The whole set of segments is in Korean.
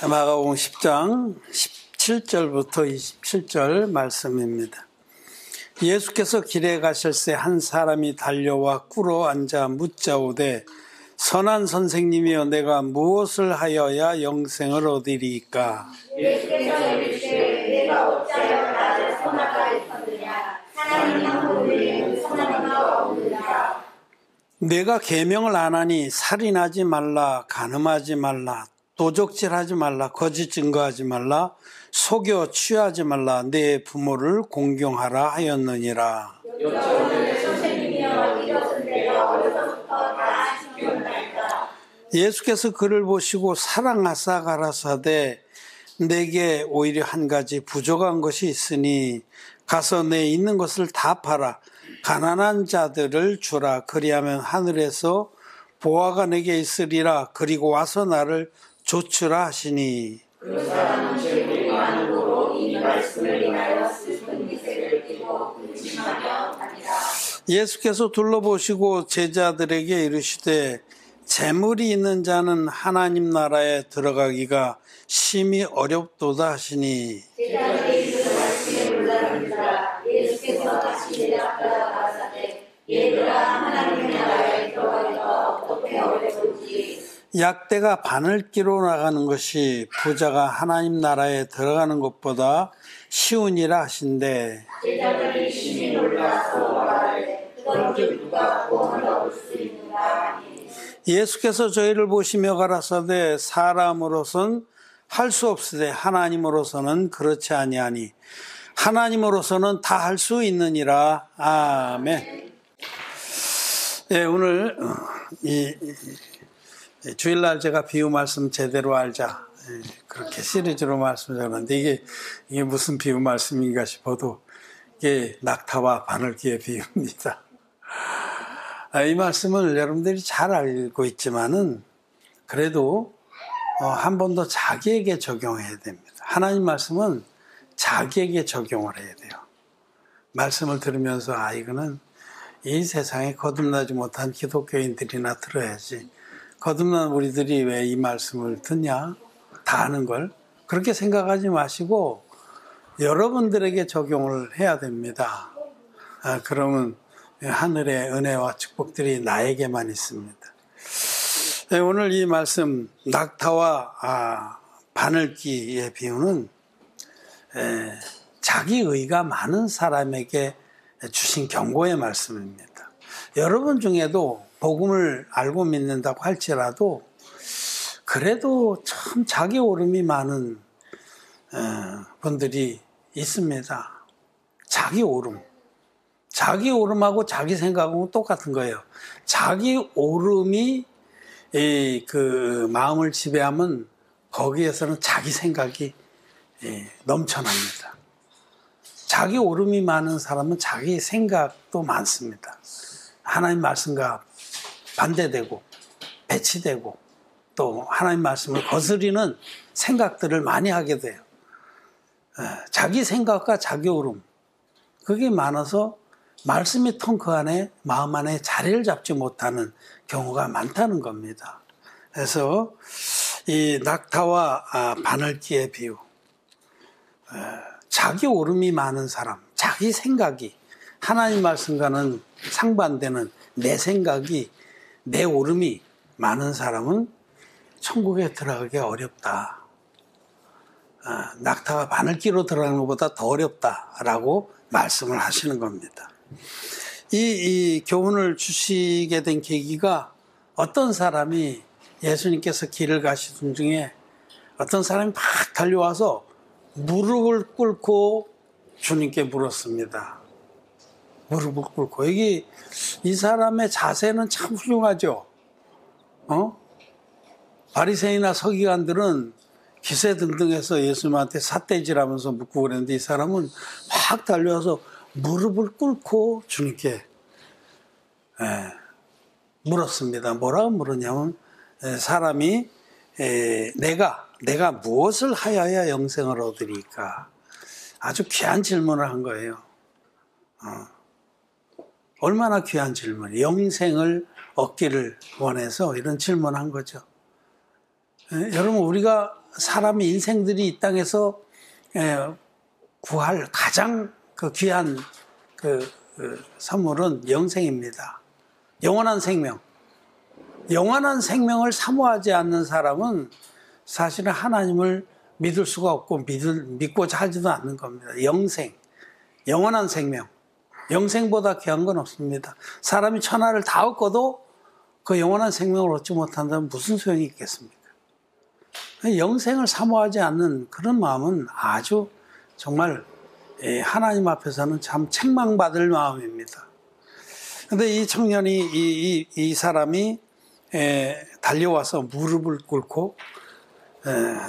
마가복음 10장 17절부터 27절 말씀입니다. 예수께서 길에 가실새 한 사람이 달려와 꿇어 앉아 묻자오되 선한 선생님이여 내가 무엇을 하여야 영생을 얻으리이까? 예수께서 이르시되 내가 어찌하여 나를 선하다 했느냐? 하나님만 보이는 선한 이가 없느니라. 내가 계명을 안 하니 살인하지 말라, 간음하지 말라, 도적질하지 말라, 거짓 증거하지 말라, 속여 취하지 말라, 내 부모를 공경하라 하였느니라. 여쭤오는 선생님이여 이것은 내가 어려서부터 다 지켰나이다. 예수께서 그를 보시고 사랑하사 가라사대 내게 오히려 한 가지 부족한 것이 있으니 가서 내 있는 것을 다 팔아 가난한 자들을 주라. 그리하면 하늘에서 보화가 내게 있으리라. 그리고 와서 나를 조추라 하시니 그 사람은 죄물이 많은 고로 이 말씀을 인하여 슬픈 미세를 띠고 근심하며 가니라. 예수께서 둘러보시고 제자들에게 이르시되 재물이 있는 자는 하나님 나라에 들어가기가 심히 어렵도다 하시니 제자들이 그 말씀에 놀라니라. 예수께서 다시 대답하여 가라사대 얘들아 하나님 나라에 들어가기가 어떻게 어려운지 약대가 바늘기로 나가는 것이 부자가 하나님 나라에 들어가는 것보다 쉬우니라 하신대. 제자들이 심히 놀라서 말하되 그것을 누가 구원하올 수 있는가 하니 예수께서 저희를 보시며 가라사대 사람으로선 할 수 없으되 하나님으로서는 그렇지 아니하니 하나님으로서는 다 할 수 있느니라. 아멘. 예, 오늘 이 주일날 제가 비유 말씀 제대로 알자 그렇게 시리즈로 말씀드렸는데 이게 무슨 비유 말씀인가 싶어도 이게 낙타와 바늘기의 비유입니다. 이 말씀을 여러분들이 잘 알고 있지만은 그래도 한 번 더 자기에게 적용해야 됩니다. 하나님 말씀은 자기에게 적용을 해야 돼요. 말씀을 들으면서 이거는 이 세상에 거듭나지 못한 기독교인들이나 들어야지. 거듭난 우리들이 왜 이 말씀을 듣냐? 다 아는 걸. 그렇게 생각하지 마시고 여러분들에게 적용을 해야 됩니다. 그러면 하늘의 은혜와 축복들이 나에게만 있습니다. 네, 오늘 이 말씀 낙타와 바늘기의 비유는 자기의가 많은 사람에게 주신 경고의 말씀입니다. 여러분 중에도 복음을 알고 믿는다고 할지라도 그래도 참 자기 오름이 많은 분들이 있습니다. 자기 오름하고 자기 생각하고 똑같은 거예요. 자기 오름이 그 마음을 지배하면 거기에서는 자기 생각이 넘쳐납니다. 자기 오름이 많은 사람은 자기 생각도 많습니다. 하나님 말씀과 반대되고 배치되고 또 하나님 말씀을 거스리는 생각들을 많이 하게 돼요. 자기 생각과 자기 오름 그게 많아서 말씀이 통 그 안에 마음 안에 자리를 잡지 못하는 경우가 많다는 겁니다. 그래서 이 낙타와 바늘기의 비유 자기 오름이 많은 사람 자기 생각이 하나님 말씀과는 상반되는 내 생각이 내 오름이 많은 사람은 천국에 들어가기 어렵다. 낙타가 바늘기로 들어가는 것보다 더 어렵다라고 말씀을 하시는 겁니다. 이 교훈을 주시게 된 계기가 어떤 사람이 예수님께서 길을 가시던 중에 어떤 사람이 막 달려와서 무릎을 꿇고 주님께 물었습니다. 무릎을 꿇고. 이 사람의 자세는 참 훌륭하죠. 바리새인이나 서기관들은 기세등등해서 예수님한테 삿대질하면서 묻고 그랬는데 이 사람은 막 달려와서 무릎을 꿇고 주님께 물었습니다. 뭐라고 물었냐면 사람이 내가 무엇을 하여야 영생을 얻으리까? 아주 귀한 질문을 한 거예요. 얼마나 귀한 질문, 영생을 얻기를 원해서 이런 질문을 한 거죠. 여러분, 우리가 사람의 인생들이 이 땅에서 구할 가장 귀한 선물은 영생입니다. 영원한 생명. 영원한 생명을 사모하지 않는 사람은 사실은 하나님을 믿을 수가 없고 믿고자 하지도 않는 겁니다. 영생, 영원한 생명. 영생보다 귀한 건 없습니다. 사람이 천하를 다 얻고도 그 영원한 생명을 얻지 못한다면 무슨 소용이 있겠습니까? 영생을 사모하지 않는 그런 마음은 아주 정말 하나님 앞에서는 참 책망받을 마음입니다. 그런데 이 청년이, 이 사람이 달려와서 무릎을 꿇고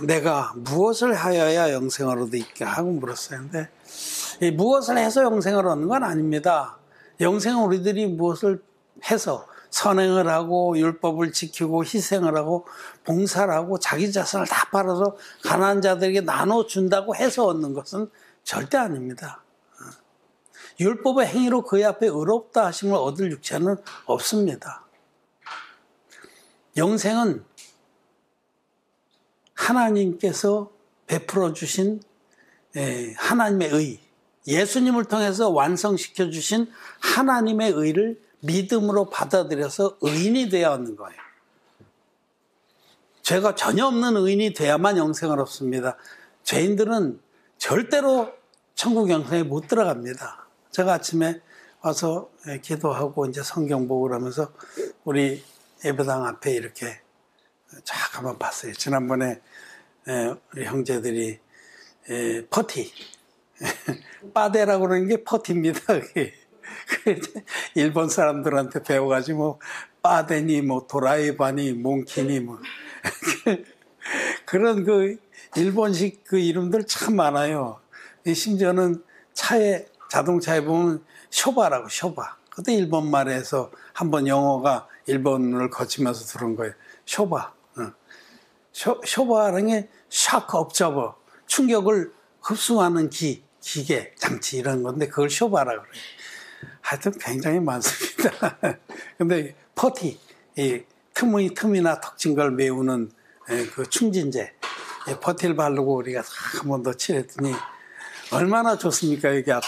내가 무엇을 하여야 영생을 얻을까 하고 물었어요. 근데 무엇을 해서 영생을 얻는 건 아닙니다. 영생은 우리들이 무엇을 해서 선행을 하고 율법을 지키고 희생을 하고 봉사를 하고 자기 자신을 다 팔아서 가난한 자들에게 나눠준다고 해서 얻는 것은 절대 아닙니다. 율법의 행위로 그의 앞에 의롭다 하심을 얻을 육체는 없습니다. 영생은 하나님께서 베풀어 주신 하나님의 의, 예수님을 통해서 완성시켜 주신 하나님의 의를 믿음으로 받아들여서 의인이 되어야 하는 거예요. 죄가 전혀 없는 의인이 돼야만 영생을 얻습니다. 죄인들은 절대로 천국 영생에 못 들어갑니다. 제가 아침에 와서 기도하고 이제 성경 보고 그러면서 우리 예배당 앞에 이렇게 쫙 한번 봤어요. 지난번에 우리 형제들이 퍼티, 빠데라고 그러는 게 퍼티입니다. 일본 사람들한테 배워가지고 빠데니, 도라이바니, 몽키니, 그런 일본식 이름들 참 많아요. 심지어는 자동차에 보면 쇼바라고, 쇼바. 그때 일본말에서 한번 영어가 일본을 거치면서 들은 거예요. 쇼바. 쇼바라는 게 샤크 옵저버, 충격을 흡수하는 기계, 장치 이런 건데 그걸 쇼바라고 그래요. 하여튼 굉장히 많습니다. 근데 퍼티, 틈이나 턱진 걸 메우는 충진제, 퍼티를 바르고 우리가 한 번 더 칠했더니 얼마나 좋습니까, 여기 앞에.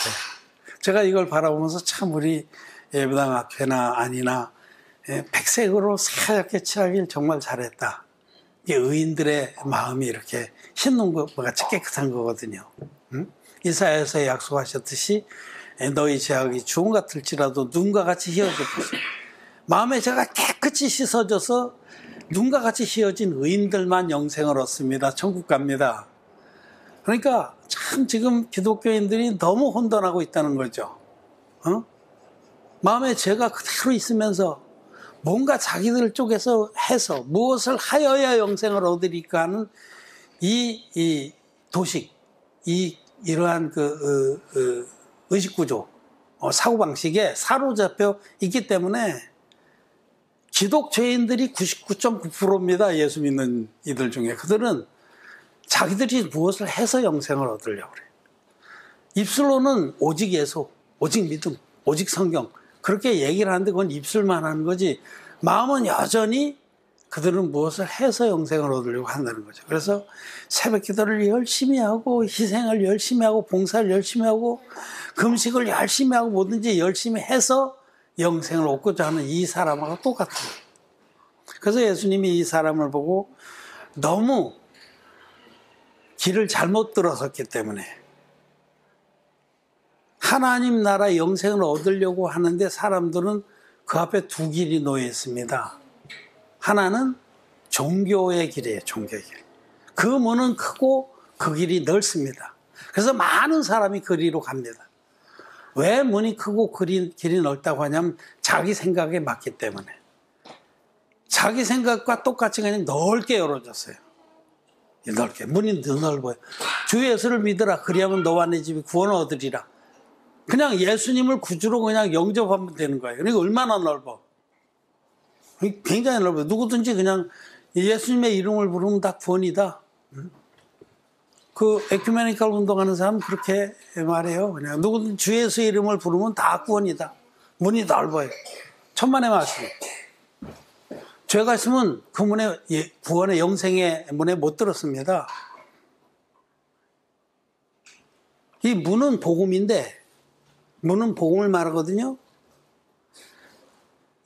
제가 이걸 바라보면서 참 우리 예배당 앞에나 아니나 백색으로 새하얗게 칠하길 정말 잘했다. 이게 의인들의 마음이 이렇게 흰 것같이 깨끗한 거거든요. 이사야에서 약속하셨듯이 너희 죄악이 주홍 같을지라도 눈과 같이 휘어질 것이다. 마음의 죄가 깨끗이 씻어져서 눈과 같이 휘어진 의인들만 영생을 얻습니다. 천국 갑니다. 그러니까 참 지금 기독교인들이 너무 혼돈하고 있다는 거죠. 마음의 죄가 그대로 있으면서 뭔가 자기들 쪽에서 해서 무엇을 하여야 영생을 얻으리까 하는 이 도식, 이러한 의식구조, 사고방식에 사로잡혀 있기 때문에 기독죄인들이 99.9%입니다. 예수 믿는 이들 중에. 그들은 자기들이 무엇을 해서 영생을 얻으려고 그래요. 입술로는 오직 예수, 오직 믿음, 오직 성경 그렇게 얘기를 하는데 그건 입술만 하는 거지 마음은 여전히 그들은 무엇을 해서 영생을 얻으려고 한다는 거죠. 그래서 새벽 기도를 열심히 하고 희생을 열심히 하고 봉사를 열심히 하고 금식을 열심히 하고 뭐든지 열심히 해서 영생을 얻고자 하는 이 사람하고 똑같은 거예요. 그래서 예수님이 이 사람을 보고 너무 길을 잘못 들어섰기 때문에 하나님 나라 영생을 얻으려고 하는데 사람들은 그 앞에 두 길이 놓여 있습니다. 하나는 종교의 길이에요. 종교의 길. 그 문은 크고 그 길이 넓습니다. 그래서 많은 사람이 그 길로 갑니다. 왜 문이 크고 길이 넓다고 하냐면 자기 생각에 맞기 때문에. 자기 생각과 똑같이 그냥 넓게 열어졌어요. 넓게. 문이 더 넓어요. 주 예수를 믿으라. 그리하면 너와 내 집이 구원을 얻으리라. 그냥 예수님을 구주로 그냥 영접하면 되는 거예요. 그러니까 얼마나 넓어. 굉장히 넓어요. 누구든지 그냥 예수님의 이름을 부르면 다 구원이다. 그 에큐메니컬 운동하는 사람 그렇게 말해요. 그냥 누구든지 주 예수의 이름을 부르면 다 구원이다. 문이 넓어요. 천만의 말씀. 죄가 있으면 그 문에, 구원의 영생의 문에 못 들었습니다. 이 문은 복음인데, 문은 복음을 말하거든요.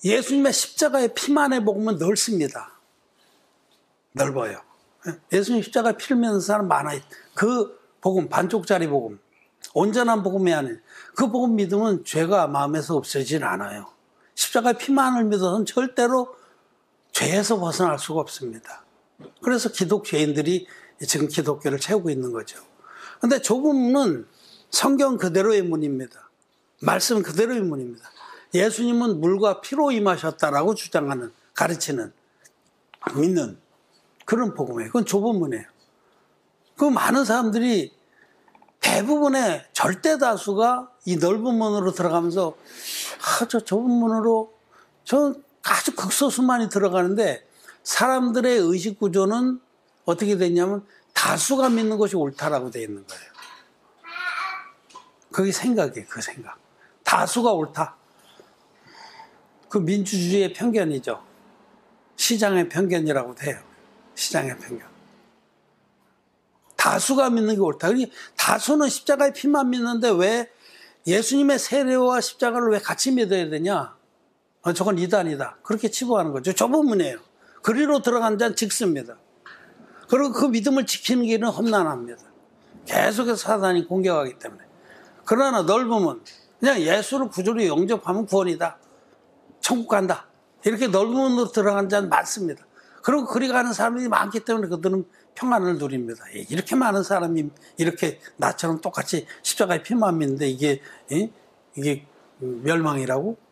예수님의 십자가의 피만의 복음은 넓습니다. 넓어요. 예수님 십자가에 피를 맺는 사람 많아요. 그 복음, 반쪽짜리 복음, 온전한 복음이 아닌 그 복음 믿으면 죄가 마음에서 없어지질 않아요. 십자가의 피만을 믿어서는 절대로 죄에서 벗어날 수가 없습니다. 그래서 기독죄인들이 지금 기독교를 채우고 있는 거죠. 그런데 좁은 문은 성경 그대로의 문입니다. 말씀 그대로의 문입니다. 예수님은 물과 피로 임하셨다라고 주장하는, 가르치는, 믿는 그런 복음이에요. 그건 좁은 문이에요. 그 많은 사람들이 대부분의 절대 다수가 이 넓은 문으로 들어가면서 저 좁은 문으로 저 아주 극소수만이 들어가는데 사람들의 의식 구조는 어떻게 됐냐면 다수가 믿는 것이 옳다라고 되어 있는 거예요. 그게 생각이에요. 그 생각. 다수가 옳다. 그 민주주의의 편견이죠. 시장의 편견이라고 돼요. 시장의 편견. 다수가 믿는 게 옳다. 다수는 십자가의 피만 믿는데 왜 예수님의 세례와 십자가를 왜 같이 믿어야 되냐? 저건 이단이다. 그렇게 치부하는 거죠. 좁은 문이에요. 그리로 들어간 자는 직습니다. 그리고 그 믿음을 지키는 길은 험난합니다. 계속해서 사단이 공격하기 때문에. 그러나 넓으면 그냥 예수를 구주로 영접하면 구원이다. 천국 간다. 이렇게 넓은 문으로 들어간 자는 많습니다. 그리고 그리 가는 사람들이 많기 때문에 그들은 평안을 누립니다. 이렇게 많은 사람이 이렇게 나처럼 똑같이 십자가의 피만 믿는데 이게 멸망이라고?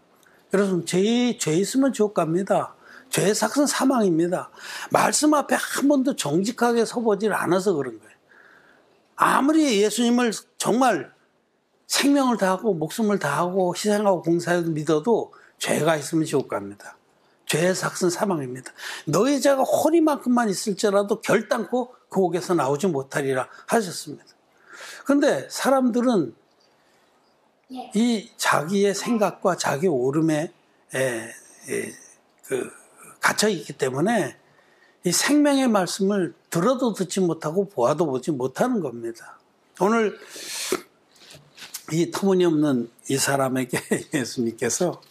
그래서 죄 있으면 지옥 갑니다. 죄의 삭은 사망입니다. 말씀 앞에 한 번도 정직하게 서보질 않아서 그런 거예요. 아무리 예수님을 정말 생명을 다하고 목숨을 다하고 희생하고 공사해도 믿어도 죄가 있으면 지옥 갑니다. 죄의 삭은 사망입니다. 너희 죄가 허리만큼만 있을지라도 결단코 그 옥에서 나오지 못하리라 하셨습니다. 그런데 사람들은 이 자기의 생각과 자기 오름에 갇혀 있기 때문에 이 생명의 말씀을 들어도 듣지 못하고 보아도 보지 못하는 겁니다. 오늘 이 터무니없는 이 사람에게 예수님께서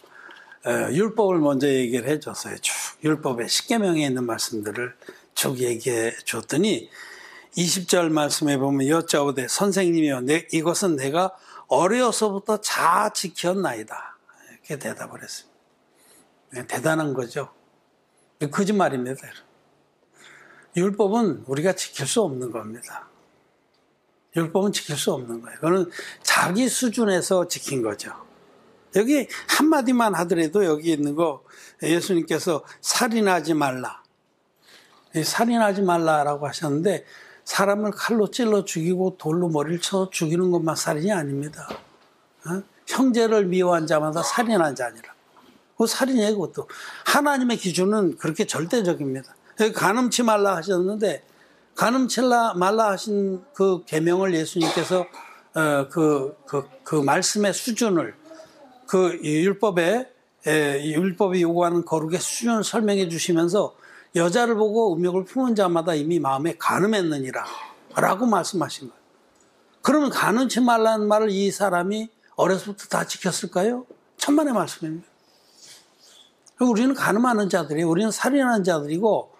율법을 먼저 얘기를 해줬어요. 쭉 율법의 10계명에 있는 말씀들을 쭉 얘기해 줬더니 20절 말씀에 보면 여짜오되 선생님이여 이것은 내가 어려서부터 잘 지켰나이다. 이렇게 대답을 했습니다. 대단한 거죠. 거짓말입니다. 율법은 우리가 지킬 수 없는 겁니다. 율법은 지킬 수 없는 거예요. 그거는 자기 수준에서 지킨 거죠. 여기 한마디만 하더라도 여기 있는 거 예수님께서 살인하지 말라. 살인하지 말라라고 하셨는데 사람을 칼로 찔러 죽이고 돌로 머리를 쳐 죽이는 것만 살인이 아닙니다. 형제를 미워한 자마다 살인한 자니라. 그 살인이에요. 그것도. 하나님의 기준은 그렇게 절대적입니다. 여기 간음치 말라 하셨는데 간음치 말라 하신 그 계명을 예수님께서 그 말씀의 수준을 그 율법이 요구하는 거룩의 수준을 설명해 주시면서 여자를 보고 음욕을 품은 자마다 이미 마음에 간음했느니라 라고 말씀하신 거예요. 그러면 간음치 말라는 말을 이 사람이 어려서부터 다 지켰을까요? 천만의 말씀입니다. 우리는 간음하는 자들이에요. 우리는 살인하는 자들이고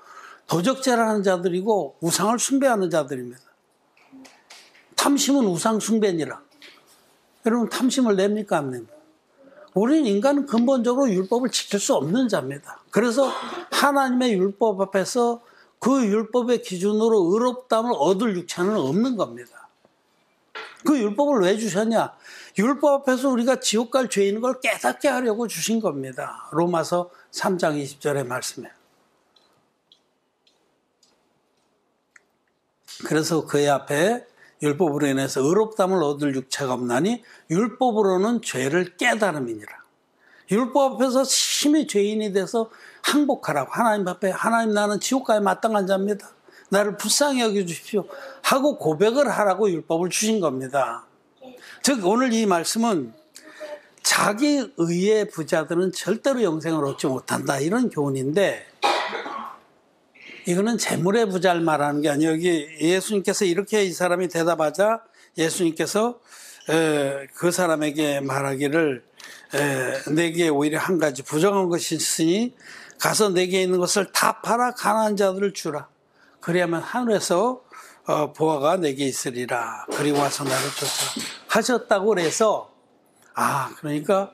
도적질하는 자들이고 우상을 숭배하는 자들입니다. 탐심은 우상 숭배니라. 여러분 탐심을 냅니까 안 냅니까? 우리는 인간은 근본적으로 율법을 지킬 수 없는 자입니다. 그래서 하나님의 율법 앞에서 그 율법의 기준으로 의롭다함을 얻을 육체는 없는 겁니다. 그 율법을 왜 주셨냐? 율법 앞에서 우리가 지옥 갈 죄인 걸 깨닫게 하려고 주신 겁니다. 로마서 3장 20절의 말씀에. 그래서 그의 앞에 율법으로 인해서 의롭다함을 얻을 육체가 없나니 율법으로는 죄를 깨달음이니라. 율법 앞에서 심히 죄인이 돼서 항복하라고 하나님 앞에 하나님 나는 지옥 가야 마땅한 자입니다. 나를 불쌍히 여겨주십시오 하고 고백을 하라고 율법을 주신 겁니다. 즉 오늘 이 말씀은 자기 의의 부자들은 절대로 영생을 얻지 못한다 이런 교훈인데 이거는 재물의 부자를 말하는 게 아니에요. 여기 예수님께서 이렇게 이 사람이 대답하자 예수님께서 그 사람에게 말하기를 내게 오히려 한 가지 부정한 것이 있으니 가서 내게 있는 것을 다 팔아 가난한 자들을 주라. 그래야만 하늘에서 보화가 내게 있으리라. 그리고 와서 나를 쫓아라. 하셨다고 그래서 그러니까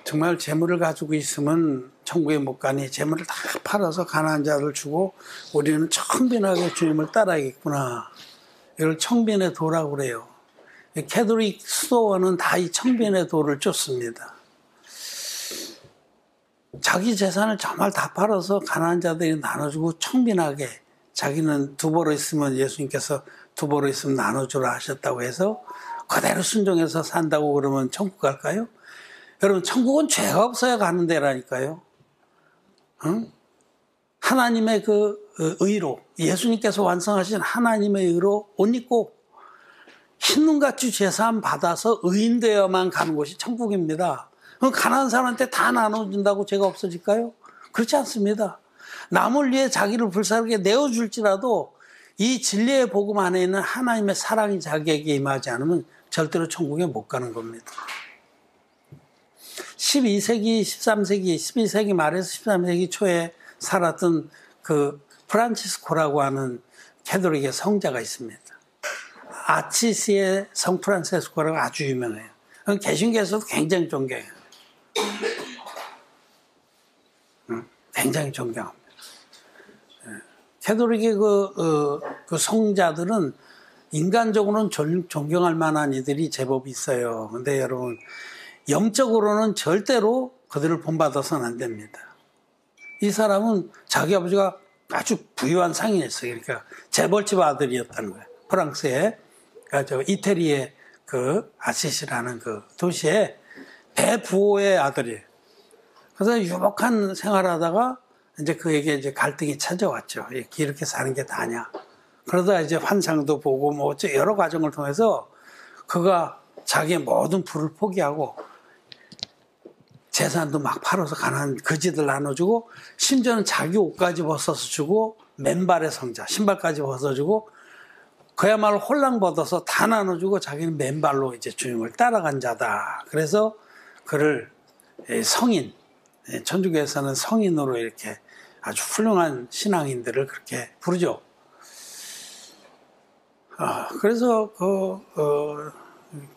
정말 재물을 가지고 있으면 천국에 못 가니 재물을 다 팔아서 가난한 자들 주고 우리는 청빈하게 주님을 따라야겠구나. 이걸 청빈의 도라고 그래요. 캐톨릭 수도원은 다 이 청빈의 도를 쫓습니다. 자기 재산을 정말 다 팔아서 가난한 자들이 나눠주고 청빈하게 자기는 두 벌어 있으면 예수님께서 두 벌어 있으면 나눠주라 하셨다고 해서 그대로 순종해서 산다고 그러면 천국 갈까요? 여러분 천국은 죄가 없어야 가는 데라니까요. 응? 하나님의 그 의로 예수님께서 완성하신 하나님의 의로 옷 입고 흰눈같이 죄사함 받아서 의인 되어야만 가는 곳이 천국입니다. 그럼 가난한 사람한테 다 나눠준다고 죄가 없어질까요? 그렇지 않습니다. 남을 위해 자기를 불쌍하게 내어줄지라도 이 진리의 복음 안에 있는 하나님의 사랑이 자기에게 임하지 않으면 절대로 천국에 못 가는 겁니다. 12세기, 13세기, 12세기 말에서 13세기 초에 살았던 그 프란치스코라고 하는 캐톨릭의 성자가 있습니다. 아치시의 성 프란치스코라고 아주 유명해요. 개신교에서도 굉장히 존경해요. 굉장히 존경합니다. 캐톨릭의 그 성자들은 인간적으로는 존경할 만한 이들이 제법 있어요. 근데 여러분, 영적으로는 절대로 그들을 본받아서는 안 됩니다. 이 사람은 자기 아버지가 아주 부유한 상인이었어요. 그러니까 재벌집 아들이었다는 거예요. 프랑스의, 이태리의 그 아시시라는 그 도시에 대부호의 아들이에요. 그래서 유복한 생활하다가 이제 그에게 이제 갈등이 찾아왔죠. 이렇게 사는 게 다냐. 그러다 이제 환상도 보고 뭐 여러 과정을 통해서 그가 자기의 모든 부를 포기하고 재산도 막 팔아서 가난한 거지들 나눠주고 심지어는 자기 옷까지 벗어서 주고 맨발의 성자, 신발까지 벗어주고 그야말로 홀랑 벗어서 다 나눠주고 자기는 맨발로 이제 주님을 따라간 자다. 그래서 그를 성인, 천주교에서는 성인으로 이렇게 아주 훌륭한 신앙인들을 그렇게 부르죠. 그래서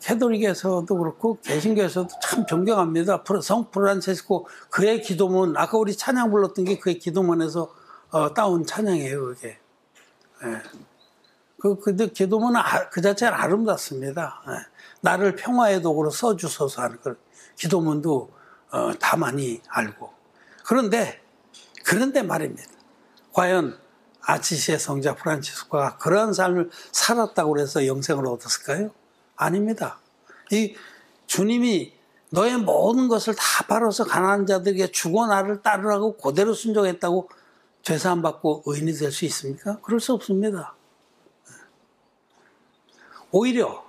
캐톨릭에서도 그렇고 개신교에서도 참 존경합니다. 성 프란체스코 그의 기도문, 아까 우리 찬양 불렀던 게 그의 기도문에서 따온 찬양이에요. 그게. 그 기도문은 그 자체는 아름답습니다. 나를 평화의 도구로 써주소서 하는 그 기도문도 다 많이 알고. 그런데 말입니다. 과연 아치시의 성자 프란치스코가 그러한 삶을 살았다고 해서 영생을 얻었을까요? 아닙니다. 이 주님이 너의 모든 것을 다 팔아서 가난한 자들에게 주고 나를 따르라고 그대로 순종했다고 죄사함 받고 의인이 될 수 있습니까? 그럴 수 없습니다. 오히려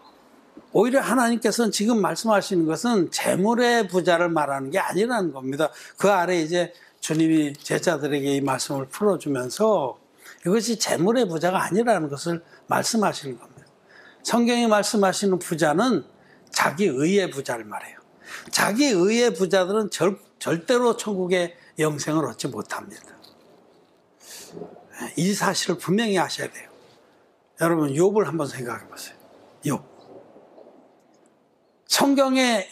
하나님께서는 지금 말씀하시는 것은 재물의 부자를 말하는 게 아니라는 겁니다. 그 아래 이제 주님이 제자들에게 이 말씀을 풀어주면서 이것이 재물의 부자가 아니라는 것을 말씀하시는 겁니다. 성경이 말씀하시는 부자는 자기 의의 부자를 말해요. 자기 의의 부자들은 절대로 천국의 영생을 얻지 못합니다. 이 사실을 분명히 아셔야 돼요. 여러분 욥을 한번 생각해 보세요. 욥. 성경에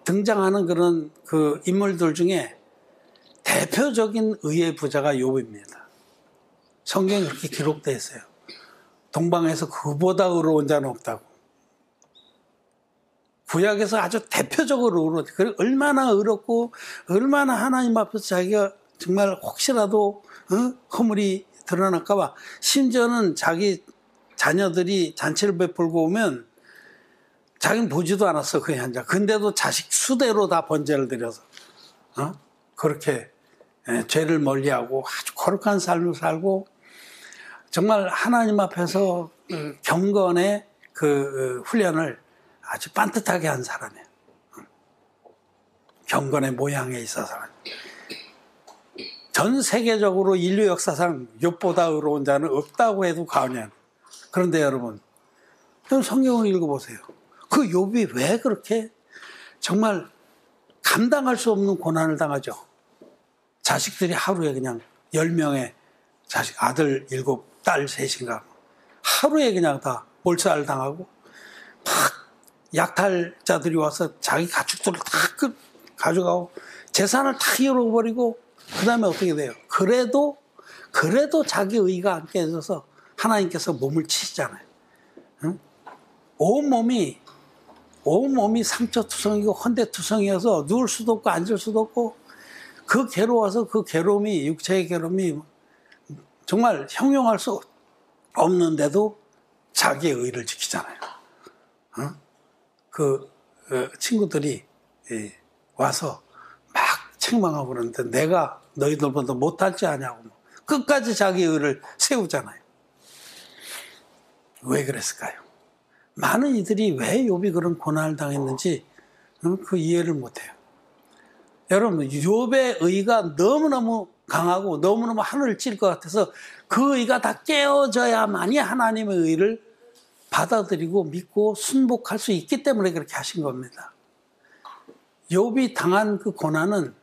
등장하는 그런 그 인물들 중에 대표적인 의의 부자가 욥입니다. 성경에 그렇게 기록되어 있어요. 동방에서 그보다 의로운 자는 없다고. 구약에서 아주 대표적으로 의롭고 얼마나 의롭고 얼마나 하나님 앞에서 자기가 정말 혹시라도 허물이 드러날까 봐 심지어는 자기 자녀들이 잔치를 베풀고 오면 자기는 보지도 않았어 그 현장. 근데도 자식 수대로 다 번제를 드려서 그렇게 죄를 멀리하고 아주 거룩한 삶을 살고 정말 하나님 앞에서 경건의 그 훈련을 아주 반듯하게 한 사람이에요. 경건의 모양에 있어서. 전 세계적으로 인류 역사상 욥보다 의로운 자는 없다고 해도 과언이 아니에요. 그런데 여러분, 성경을 읽어보세요. 그 욥이 왜 그렇게 정말 감당할 수 없는 고난을 당하죠? 자식들이 하루에 그냥 10명의 자식, 아들 7, 딸 3인가 하루에 그냥 다 몰살 당하고 막 약탈자들이 와서 자기 가축들을 다 가져가고 재산을 다 잃어버리고 그 다음에 어떻게 돼요? 그래도 자기 의가 안 깨져서 하나님께서 몸을 치시잖아요. 응? 온몸이 상처투성이고 헌대투성이어서 누울 수도 없고 앉을 수도 없고 그 괴로워서 그 괴로움이 육체의 괴로움이 정말 형용할 수 없는데도 자기의 의를 지키잖아요. 응? 친구들이 와서 막 책망하고 그러는데 내가 너희들보다 못할지 아냐고 끝까지 자기 의를 세우잖아요. 왜 그랬을까요? 많은 이들이 왜 욥이 그런 고난을 당했는지 그 이해를 못해요. 여러분, 욥의 의가 너무너무 강하고 너무너무 하늘을 찔 것 같아서 그 의가 다 깨어져야만이 하나님의 의를 받아들이고 믿고 순복할 수 있기 때문에 그렇게 하신 겁니다. 욥이 당한 그 고난은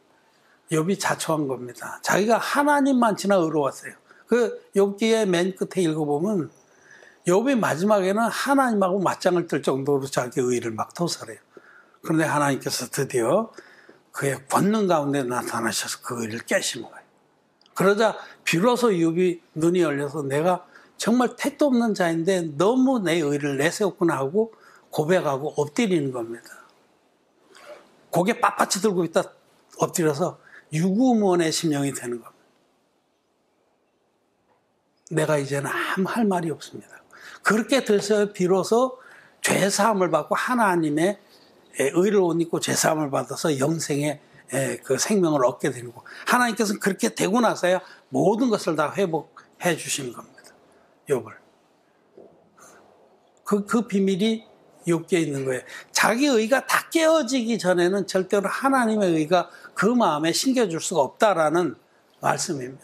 욥이 자초한 겁니다. 자기가 하나님만 지나 의로웠어요. 그 욥기의 맨 끝에 읽어보면 욥이 마지막에는 하나님하고 맞짱을 뜰 정도로 자기 의를 막 토설해요. 그런데 하나님께서 드디어 그의 권능 가운데 나타나셔서 그 의를 깨신 거예요. 그러자 비로소 욥이 눈이 열려서 내가 정말 택도 없는 자인데 너무 내 의를 내세웠구나 하고 고백하고 엎드리는 겁니다. 고개 빳빳이 들고 있다 엎드려서 유구무원의 심령이 되는 겁니다. 내가 이제는 아무 할 말이 없습니다. 그렇게 돼서 비로소 죄사함을 받고 하나님의 의를 옷 입고 죄사함을 받아서 영생의 그 생명을 얻게 되는 거. 하나님께서는 그렇게 되고 나서야 모든 것을 다 회복해 주시는 겁니다. 욥을. 그 비밀이 욥기에 있는 거예요. 자기 의가 다 깨어지기 전에는 절대로 하나님의 의가 그 마음에 심겨줄 수가 없다라는 말씀입니다.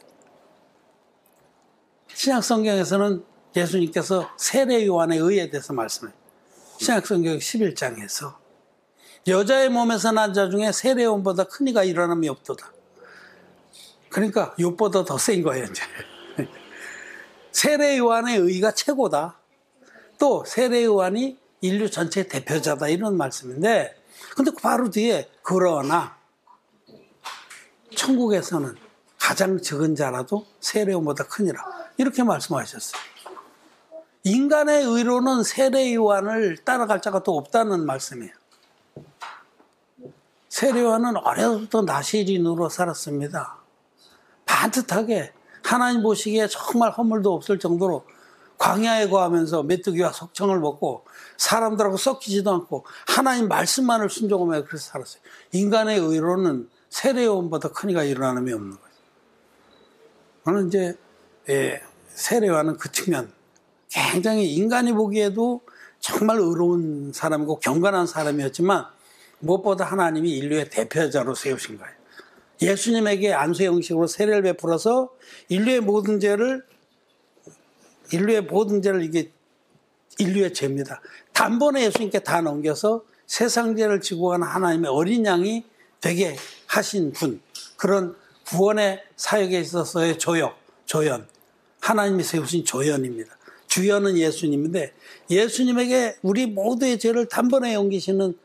신약성경에서는 예수님께서 세례 요한의 의에 대해서 말씀해요. 신약성경 11장에서 여자의 몸에서 난 자 중에 세례 요한보다 큰 이가 일어남이 없도다. 그러니까 욥보다 더 센 거예요. 이제. 세례 요한의 의가 최고다. 또 세례 요한이 인류 전체의 대표자다 이런 말씀인데 근데 바로 뒤에 그러나 천국에서는 가장 적은 자라도 세례 요한보다 크니라 이렇게 말씀하셨어요. 인간의 의로는 세례 요한을 따라갈 자가 또 없다는 말씀이에요. 세례 요한은 어려서부터 나시린으로 살았습니다. 반듯하게 하나님 보시기에 정말 허물도 없을 정도로 광야에 거하면서 메뚜기와 석청을 먹고 사람들하고 섞이지도 않고 하나님 말씀만을 순종하며 그래서 살았어요. 인간의 의로는 세례 요한보다 큰 이가 일어남이 없는 거예요. 저는 이제 세례 요한은 그 측면 굉장히 인간이 보기에도 정말 의로운 사람이고 경건한 사람이었지만 무엇보다 하나님이 인류의 대표자로 세우신 거예요. 예수님에게 안수 형식으로 세례를 베풀어서 인류의 모든 죄를 이게 인류의 죄입니다. 단번에 예수님께 다 넘겨서 세상 죄를 지고 가는 하나님의 어린 양이 되게 하신 분, 그런 구원의 사역에 있어서의 조연, 하나님이 세우신 조연입니다. 주연은 예수님인데 예수님에게 우리 모두의 죄를 단번에 넘기시는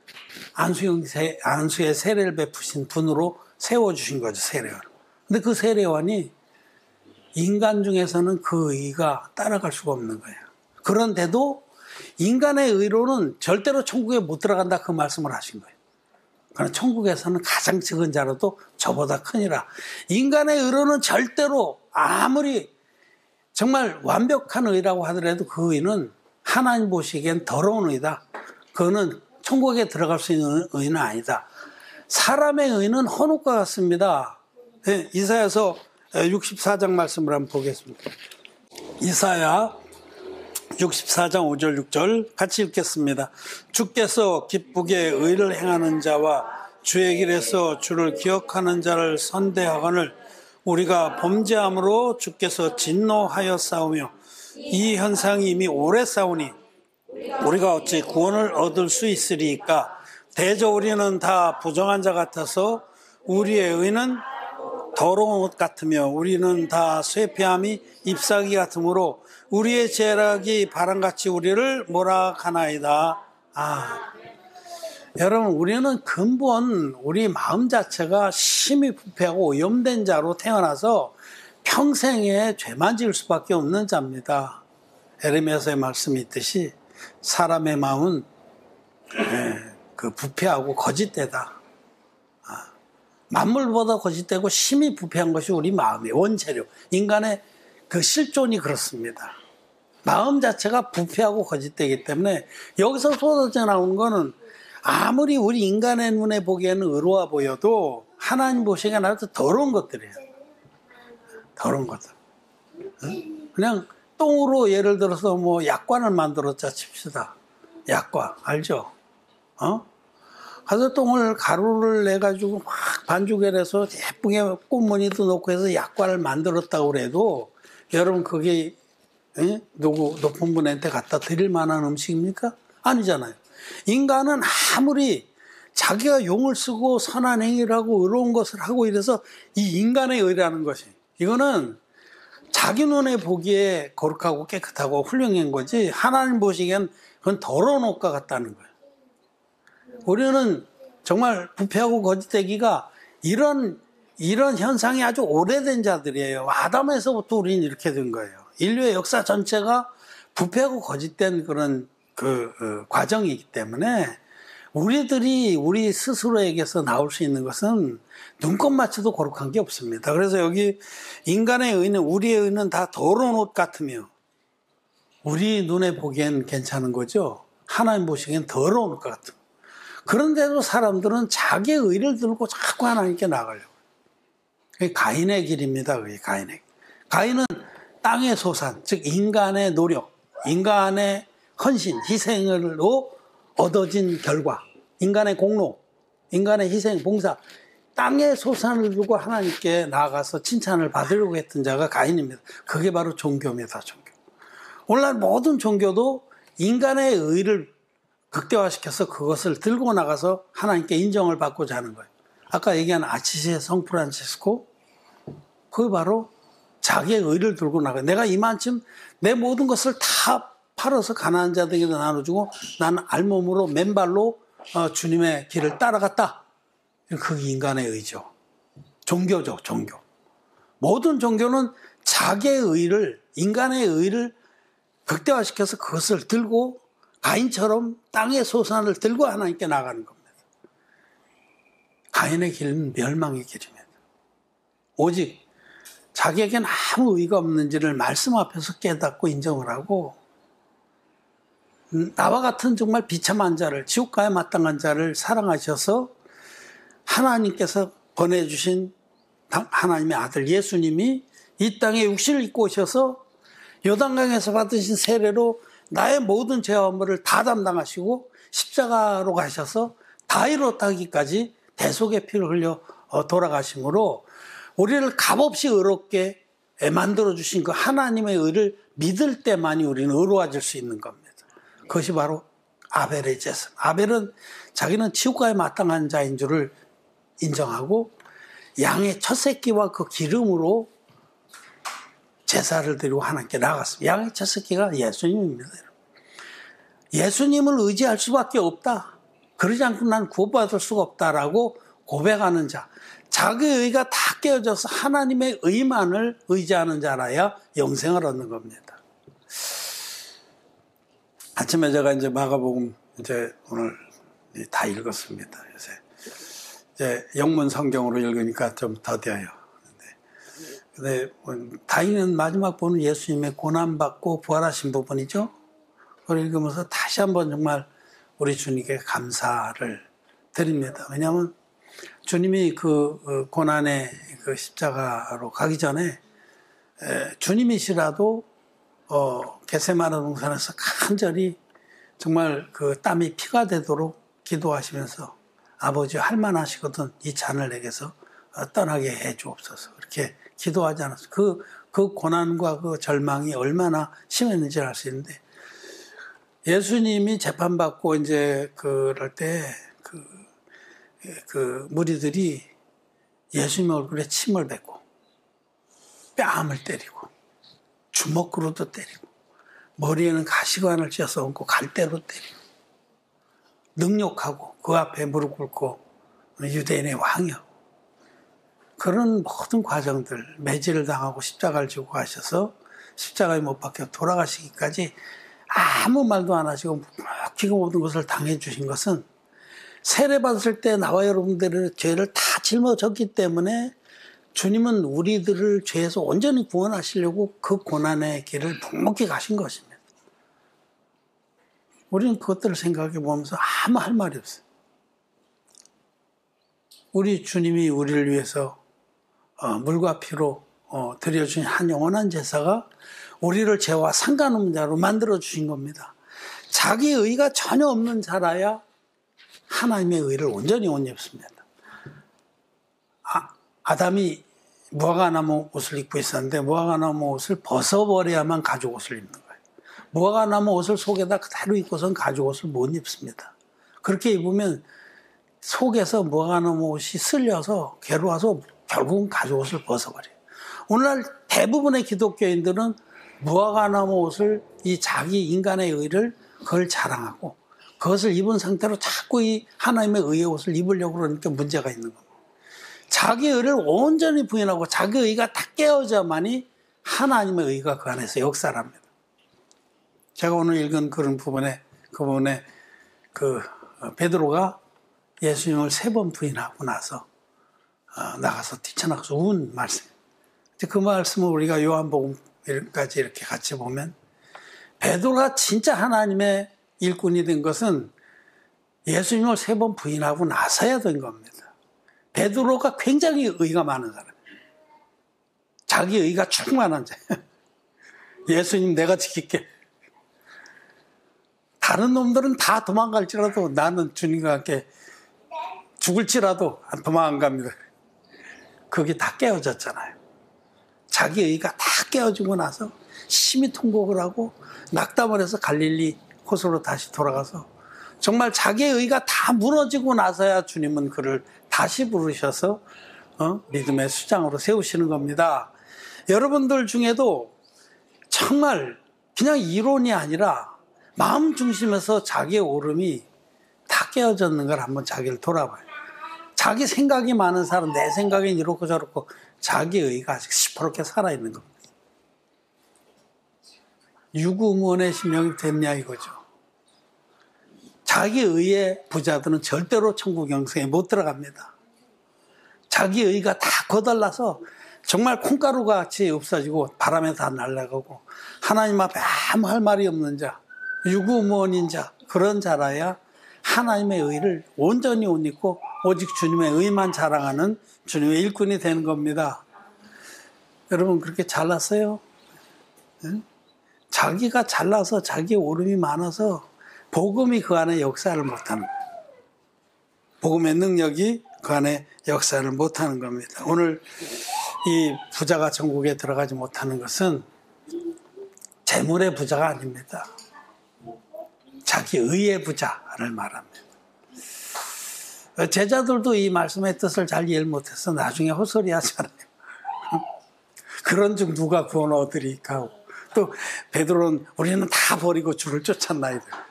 안수의 세례를 베푸신 분으로 세워주신 거죠, 세례요한. 근데 그 세례요한이 인간 중에서는 그 의가 따라갈 수가 없는 거예요. 그런데도 인간의 의로는 절대로 천국에 못 들어간다 그 말씀을 하신 거예요. 그러나 천국에서는 가장 적은 자라도 저보다 크니라. 인간의 의로는 절대로 아무리 정말 완벽한 의라고 하더라도 그 의는 하나님 보시기엔 더러운 의다. 그거는 천국에 들어갈 수 있는 의는 아니다. 사람의 의는 헌옷과 같습니다. 네, 이사야서 64장 말씀을 한번 보겠습니다. 이사야 64장 5절 6절 같이 읽겠습니다. 주께서 기쁘게 의를 행하는 자와 주의 길에서 주를 기억하는 자를 선대하거늘 우리가 범죄함으로 주께서 진노하였사오며 이 현상이 이미 오래 싸우니 우리가 어찌 구원을 얻을 수 있으리까? 대저 우리는 다 부정한 자 같아서 우리의 의는 더러운 옷 같으며 우리는 다 쇠폐함이 잎사귀 같으므로 우리의 죄락이 바람같이 우리를 몰아가나이다. 여러분, 우리는 근본 우리 마음 자체가 심히 부패하고 오염된 자로 태어나서 평생에 죄만 지을 수밖에 없는 자입니다. 에레미야서의 말씀이 있듯이 사람의 마음은 그 부패하고 거짓되다. 만물보다 거짓되고 심히 부패한 것이 우리 마음의 원재료. 인간의 그 실존이 그렇습니다. 마음 자체가 부패하고 거짓되기 때문에 여기서 쏟아져 나오는 거는 아무리 우리 인간의 눈에 보기에는 의로워 보여도 하나님 보시기에 나도 더러운 것들이에요. 더러운 것들. 그냥 똥으로 예를 들어서 뭐 약관을 만들었자 칩시다. 약관 알죠? 가서 똥을 가루를 내가지고 막 반죽해서 예쁘게 꽃무늬도 넣고 해서 약관을 만들었다고 그래도 여러분 그게 누구 높은 분한테 갖다 드릴 만한 음식입니까? 아니잖아요. 인간은 아무리 자기가 용을 쓰고 선한 행위를 하고 의로운 것을 하고 이래서 이 인간의 의라는 것이 이거는 자기 눈에 보기에 거룩하고 깨끗하고 훌륭한 거지 하나님 보시기엔 그건 더러운 옷과 같다는 거예요. 우리는 정말 부패하고 거짓되기가 이런 현상이 아주 오래된 자들이에요. 아담에서부터 우리는 이렇게 된 거예요. 인류의 역사 전체가 부패하고 거짓된 그런 과정이기 때문에 우리들이 우리 스스로에게서 나올 수 있는 것은 눈곱 맞춰도 거룩한 게 없습니다. 그래서 여기 인간의 의는 우리의 의는 다 더러운 옷 같으며 우리 눈에 보기엔 괜찮은 거죠. 하나님 보시기엔 더러운 옷 같은. 그런데도 사람들은 자기의 의를 들고 자꾸 하나님께 나가려고. 그게 가인의 길입니다. 그게 가인의 길. 가인은 땅의 소산, 즉 인간의 노력, 인간의 헌신, 희생으로 얻어진 결과, 인간의 공로, 인간의 희생, 봉사, 땅의 소산을 두고 하나님께 나아가서 칭찬을 받으려고 했던 자가 가인입니다. 그게 바로 종교입니다. 종교. 오늘날 모든 종교도 인간의 의를 극대화시켜서 그것을 들고 나가서 하나님께 인정을 받고자 하는 거예요. 아까 얘기한 아시시의 성 프란치스코, 그게 바로 자기의 의를 들고 나가요. 내가 이만큼 내 모든 것을 다 팔아서 가난한 자들에게 나눠주고 나는 알몸으로 맨발로 주님의 길을 따라갔다. 그게 인간의 의죠. 종교죠, 종교. 모든 종교는 자기의 의를, 인간의 의를 극대화시켜서 그것을 들고 가인처럼 땅의 소산을 들고 하나님께 나가는 겁니다. 가인의 길은 멸망의 길입니다. 오직 자기에겐 아무 의가 없는지를 말씀 앞에서 깨닫고 인정을 하고 나와 같은 정말 비참한 자를, 지옥가에 마땅한 자를 사랑하셔서 하나님께서 보내주신 하나님의 아들 예수님이 이 땅에 육신을 입고 오셔서 요단강에서 받으신 세례로 나의 모든 죄와 허물을 다 담당하시고 십자가로 가셔서 다 이뤘다기까지 대속의 피를 흘려 돌아가심으로 우리를 값없이 의롭게 만들어주신 그 하나님의 의를 믿을 때만이 우리는 의로워질 수 있는 겁니다. 그것이 바로 아벨의 제사. 아벨은 자기는 지옥가에 마땅한 자인 줄을 인정하고 양의 첫 새끼와 그 기름으로 제사를 드리고 하나님께 나갔습니다. 양의 첫 새끼가 예수님입니다. 예수님을 의지할 수밖에 없다. 그러지 않고 난 구원받을 수가 없다라고 고백하는 자. 자기의 의가 다 깨어져서 하나님의 의만을 의지하는 자라야 영생을 얻는 겁니다. 아침에 제가 이제 마가복음 이제 오늘 다 읽었습니다. 요새 이제 영문 성경으로 읽으니까 좀 더뎌요. 근데 다 읽는 마지막 부분은 예수님의 고난받고 부활하신 부분이죠. 그걸 읽으면서 다시 한번 정말 우리 주님께 감사를 드립니다. 왜냐하면 주님이 그 고난의 그 십자가로 가기 전에 주님이시라도 겟세마네 동산에서 간절히 정말 그 땀이 피가 되도록 기도하시면서 아버지 할만하시거든 이 잔을 내게서 떠나게 해 주옵소서. 그렇게 기도하지 않았어요. 그 고난과 그 절망이 얼마나 심했는지 알 수 있는데, 예수님이 재판받고 이제 그럴 때 그 무리들이 예수님 얼굴에 침을 뱉고 뺨을 때리고 주먹으로도 때리고 머리에는 가시관을 찧어서 얹고 갈대로 때리고 능욕하고 그 앞에 무릎 꿇고 유대인의 왕이요. 그런 모든 과정들, 매질을 당하고 십자가를 지고 가셔서 십자가에 못 박혀 돌아가시기까지 아무 말도 안 하시고 묵히고 모든 것을 당해 주신 것은 세례받았을 때 나와 여러분들의 죄를 다 짊어졌기 때문에 주님은 우리들을 죄에서 온전히 구원하시려고 그 고난의 길을 묵묵히 가신 것입니다. 우리는 그것들을 생각해 보면서 아무 할 말이 없어요. 우리 주님이 우리를 위해서 물과 피로 드려준 한 영원한 제사가 우리를 죄와 상관없는 자로 만들어주신 겁니다. 자기 의가 전혀 없는 자라야 하나님의 의를 온전히 못 입습니다. 아담이 무화과나무 옷을 입고 있었는데 무화과나무 옷을 벗어버려야만 가죽 옷을 입는 거예요. 무화과나무 옷을 속에다 그대로 입고선 가죽 옷을 못 입습니다. 그렇게 입으면 속에서 무화과나무 옷이 쓸려서 괴로워서 결국은 가죽 옷을 벗어버려요. 오늘날 대부분의 기독교인들은 무화과나무 옷을 이 자기 인간의 의를 그걸 자랑하고 그것을 입은 상태로 자꾸 이 하나님의 의의 옷을 입으려고 그러니까 문제가 있는 겁니다. 자기 의를 온전히 부인하고 자기 의가 다 깨어져야만이 하나님의 의가 그 안에서 역사를 합니다. 제가 오늘 읽은 그런 부분에 베드로가 예수님을 3번 부인하고 나서 나가서 뛰쳐나가서 운 말씀. 그 말씀을 우리가 요한복음까지 이렇게 같이 보면 베드로가 진짜 하나님의 일꾼이 된 것은 예수님을 3번 부인하고 나서야 된 겁니다. 베드로가 굉장히 의가 많은 사람이에요. 자기 의가 충만한 자예요. 예수님 내가 지킬게. 다른 놈들은 다 도망갈지라도 나는 주님과 함께 죽을지라도 도망 안 갑니다. 그게 다 깨어졌잖아요. 자기 의가 다 깨어지고 나서 심히 통곡을 하고 낙담을 해서 갈릴리 호수로 다시 돌아가서 정말 자기의 의가 다 무너지고 나서야 주님은 그를 다시 부르셔서 믿음의 수장으로 세우시는 겁니다. 여러분들 중에도 정말 그냥 이론이 아니라 마음 중심에서 자기의 오름이 다 깨어졌는 걸 한번 자기를 돌아봐요. 자기 생각이 많은 사람, 내 생각은 이렇고 저렇고 자기 의가 아직 시퍼렇게 살아있는 겁니다. 유구무원의 심령이 됐냐 이거죠. 자기 의의 부자들은 절대로 천국 영생에 못 들어갑니다. 자기 의가 다 거덜나서 정말 콩가루 같이 없어지고 바람에 다 날아가고 하나님 앞에 아무 할 말이 없는 자, 유구무원인 자, 그런 자라야 하나님의 의를 온전히 못 입고 오직 주님의 의만 자랑하는 주님의 일꾼이 되는 겁니다. 여러분 그렇게 잘났어요? 응? 자기가 잘나서 자기의 오름이 많아서 복음이 그 안에 역사를 못하는 거예요. 복음의 능력이 그 안에 역사를 못하는 겁니다. 오늘 이 부자가 천국에 들어가지 못하는 것은 재물의 부자가 아닙니다. 자기 의의 부자를 말합니다. 제자들도 이 말씀의 뜻을 잘 이해를 못해서 나중에 헛소리 하잖아요. 그런 중 누가 구원 얻으리까 하고 또 베드로는 우리는 다 버리고 주를 쫓았나이다.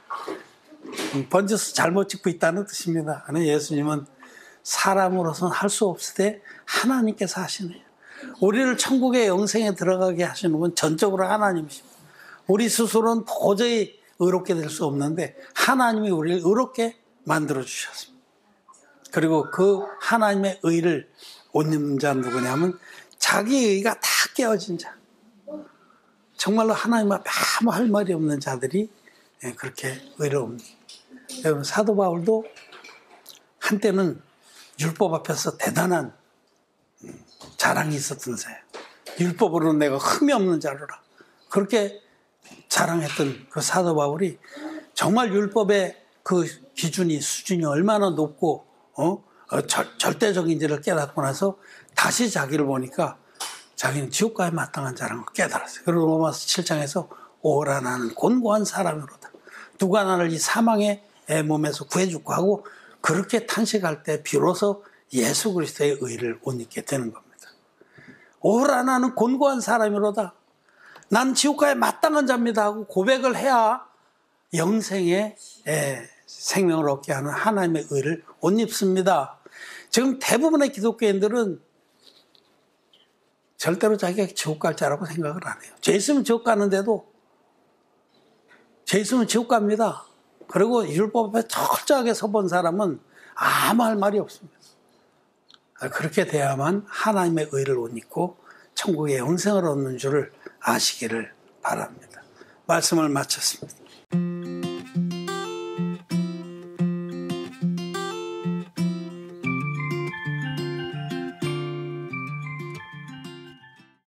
번져서 잘못 짓고 있다는 뜻입니다. 예수님은 사람으로서는 할 수 없을 때 하나님께서 하시네요. 우리를 천국의 영생에 들어가게 하시는 분 전적으로 하나님이십니다. 우리 스스로는 도저히 의롭게 될 수 없는데 하나님이 우리를 의롭게 만들어 주셨습니다. 그리고 그 하나님의 의를 못 입는 자는 누구냐면 자기 의가 다 깨어진 자. 정말로 하나님 앞에 아무 할 말이 없는 자들이 그렇게 의로웁니다. 여러분 사도 바울도 한때는 율법 앞에서 대단한 자랑이 있었던 자예요. 율법으로는 내가 흠이 없는 자로라. 그렇게 자랑했던 그 사도 바울이 정말 율법의 그 기준이 수준이 얼마나 높고 절대적인지를 깨닫고 나서 다시 자기를 보니까 자기는 지옥 가야 마땅한 자라는 걸 깨달았어요. 그리고 로마서 7장에서 오라 나는 곤고한 사람이로다. 누가 나를 이 사망의 몸에서 구해줄까 하고 그렇게 탄식할 때 비로소 예수 그리스도의 의를 옷 입게 되는 겁니다. 오라 나는 곤고한 사람이로다. 난 지옥 가야 마땅한 자입니다 하고 고백을 해야 영생의 생명을 얻게 하는 하나님의 의를 옷 입습니다. 지금 대부분의 기독교인들은 절대로 자기가 지옥 갈 자라고 생각을 안 해요. 죄 있으면 지옥 가는데도 죄 있으면 지옥 갑니다. 그리고 율법 앞에 철저하게 서본 사람은 아무 할 말이 없습니다. 그렇게 돼야만 하나님의 의를 옷 입고 천국의 영생을 얻는 줄을 아시기를 바랍니다. 말씀을 마쳤습니다.